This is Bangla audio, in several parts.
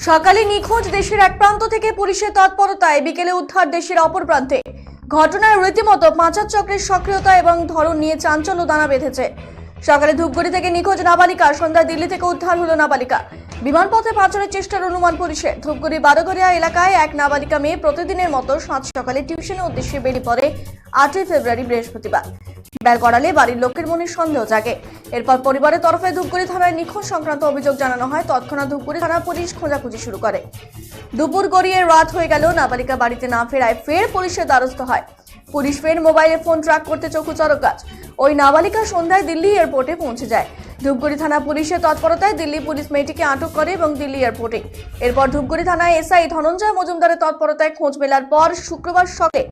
সকালে নিখোঁজ দেশের এক প্রান্ত থেকে পুলিশের তৎপরতায় বিকেলে উদ্ধার দেশের অপর প্রান্তে। ঘটনার রীতিমতো পাচার চক্রের সক্রিয়তা এবং ধরন নিয়ে চাঞ্চল্য দানা বেঁধেছে। সকালে ধূপগুড়ি থেকে নিখোঁজ নাবালিকা, সন্ধ্যায় দিল্লি থেকে উদ্ধার হলো নাবালিকা। বিমানপথে পাচারের চেষ্টার অনুমান পুলিশের। ধূপগুড়ি বারোঘরিয়া এলাকায় এক নাবালিকা মেয়ে প্রতিদিনের মতো সাত সকালে টিউশনের উদ্দেশ্যে বেরিয়ে পড়ে 8ই ফেব্রুয়ারি বৃহস্পতিবার। বের করালে বাড়ির লোকের মনে সন্দেহ জাগে। এরপর পরিবারের তরফে ধূপগুড়ি থানায় নিখোঁজ সংক্রান্ত অভিযোগ জানানো হয়। তৎক্ষণাৎ ধূপগুড়ি থানা পুলিশ খোঁজাখুঁজি শুরু করে। দুপুর গড়িয়ে রাত হয়ে গেল, নাবালিকা বাড়িতে না ফেরায় ফের পুলিশের দ্বারস্থ হয়। পুলিশ ফের মোবাইলে ফোন ট্র্যাক করতে চক্ষুচড়ক কাজ। ওই নাবালিকা সন্ধ্যায় দিল্লি এয়ারপোর্টে পৌঁছে যায়। ধূপগুড়ি থানা পুলিশের তৎপরতায় দিল্লি পুলিশ মেয়েটিকে আটক করে এবং দিল্লি এয়ারপোর্টে। এরপর ধূপগুড়ি থানায় এসআই ধনঞ্জয় মজুমদারের তৎপরতায় খোঁজ মেলার পর শুক্রবার সকালে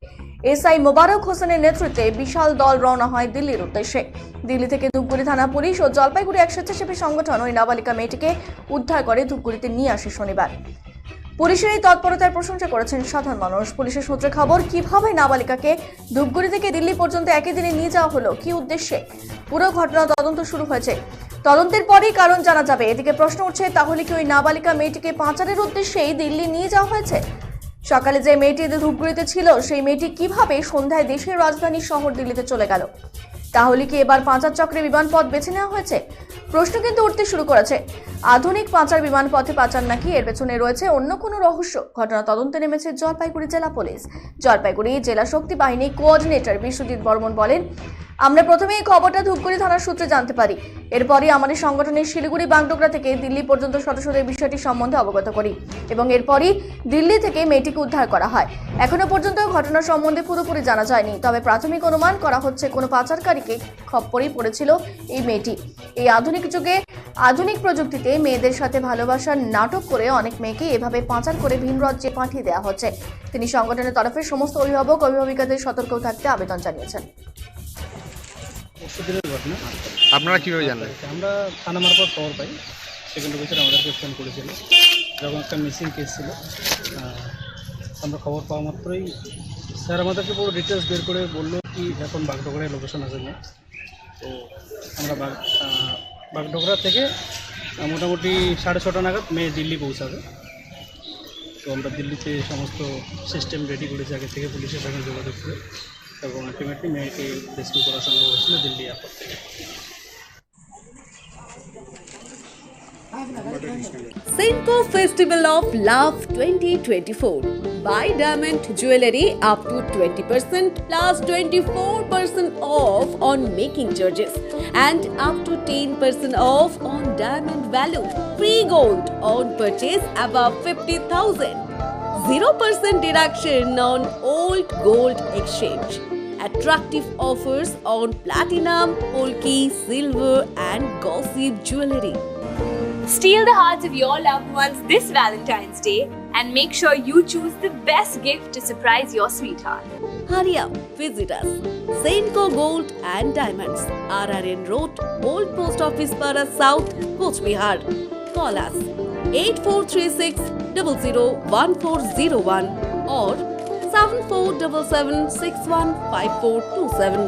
এসআই মোবারক হোসেনের নেতৃত্বে বিশাল দল রওনা হয় দিল্লির উদ্দেশ্যে। দিল্লি থেকে ধূপগুড়ি থানা পুলিশ ও জলপাইগুড়ি এক স্বেচ্ছাসেবী সংগঠন ওই নাবালিকা মেয়েটিকে উদ্ধার করে ধূপগুড়িতে নিয়ে আসে শনিবার। পুলিশের এই তৎপরতার প্রশংসা করেছেন সাধারণ মানুষ। পুলিশের সূত্রে খবর, কিভাবে নাবালিকাকে ধূপগুড়ি থেকে দিল্লি পর্যন্ত একই দিনে নিয়ে যাওয়া হলো, কি উদ্দেশ্যে, পুরো ঘটনা তদন্ত শুরু হয়েছে। তদন্তের পরেই কারণ জানা যাবে। এদিকে প্রশ্ন উঠছে, তাহলে কি ওই নাবালিকা মেয়েটিকে পাচারের উদ্দেশ্যেই দিল্লি নিয়ে যাওয়া হয়েছে? সকালে যে মেয়েটি ধূপগুড়িতে ছিল, সেই মেয়েটি কিভাবে সন্ধ্যায় দেশের রাজধানী শহর দিল্লিতে চলে গেল? তাহলে কি এবার পাচার চক্রে বিমানপথ বেছে নেওয়া হয়েছে? প্রশ্ন কিন্তু উঠতে শুরু করেছে। আধুনিক পাচার বিমানপথে পাচার নাকি এর পেছনে রয়েছে অন্য কোনো রহস্য? ঘটনা তদন্তে নেমেছে জলপাইগুড়ি জেলা পুলিশ। জলপাইগুড়ি জেলা শক্তি বাহিনী কোঅর্ডিনেটর বিশ্বজিৎ বর্মন বলেন, আমরা প্রথমে এই খবরটা ধূপগুড়ি থানার সূত্রে জানতে পারি। এরপরই আমাদের সংগঠনের শিলিগুড়ি বাগডোগরা থেকে দিল্লি পর্যন্ত সদস্যদের বিষয়টি সম্বন্ধে অবগত করি এবং এরপরই দিল্লি থেকে মেয়েটিকে উদ্ধার করা হয়। এখনো পর্যন্ত ঘটনা সম্বন্ধে পুরোপুরি জানা যায়নি, তবে প্রাথমিক অনুমান করা হচ্ছে কোনো পাচারকারীকে খপ্পরেই পড়েছিল এই মেয়েটি। এই আধুনিক যুগে আধুনিক প্রযুক্তিতে মেয়েদের সাথে ভালোবাসার নাটক করে অনেক মেয়েকে এভাবে পাচার করে ভিন রাজ্যে পাঠিয়ে দেওয়া হচ্ছে। তিনি সংগঠনের তরফে সমস্ত অভিভাবক অভিভাবিকাদের সতর্ক থাকতে আবেদন জানিয়েছেন। আপনারা কিভাবে জানলেন? আমরা থানা মারফত খবর পাই। সেকেন্ড অফিসার আমাদেরকে ফোন করেছিল যখন একটা মিসিং কেস ছিল। আমরা খবর পাওয়া মাত্রই স্যার আমাদেরকে পুরো ডিটেলস বের করে বললো কি এখন বাগডোগরায় লোকেশন আছে না। তো আমরা বাগডোগরা থেকে মোটামুটি 6:30 নাগাদ মেয়ে দিল্লি পৌঁছাবে। তো আমরা দিল্লিতে সমস্ত সিস্টেম রেডি করেছি আগে থেকে, পুলিশের সঙ্গে যোগাযোগ করে, এবং আলটিমেটলি মেয়েকে রেস্কিউ করা সম্ভব হয়েছিল দিল্লি এয়ারপোর্ট থেকে। Senco Festival of Love 2024. Buy diamond jewelry up to 20% plus 24% off on making charges and up to 10% off on diamond value. Free gold on purchase above 50,000. 0% deduction on old gold exchange. Attractive offers on platinum, polki, silver and gossip jewelry. Steal the hearts of your loved ones this Valentine's Day and make sure you choose the best gift to surprise your sweetheart. Hurry up, visit us. Senco Gold and Diamonds, RRN Road, Old Post Office Para South, Coach Bihar. Call us 8436 001401 or 7477615427.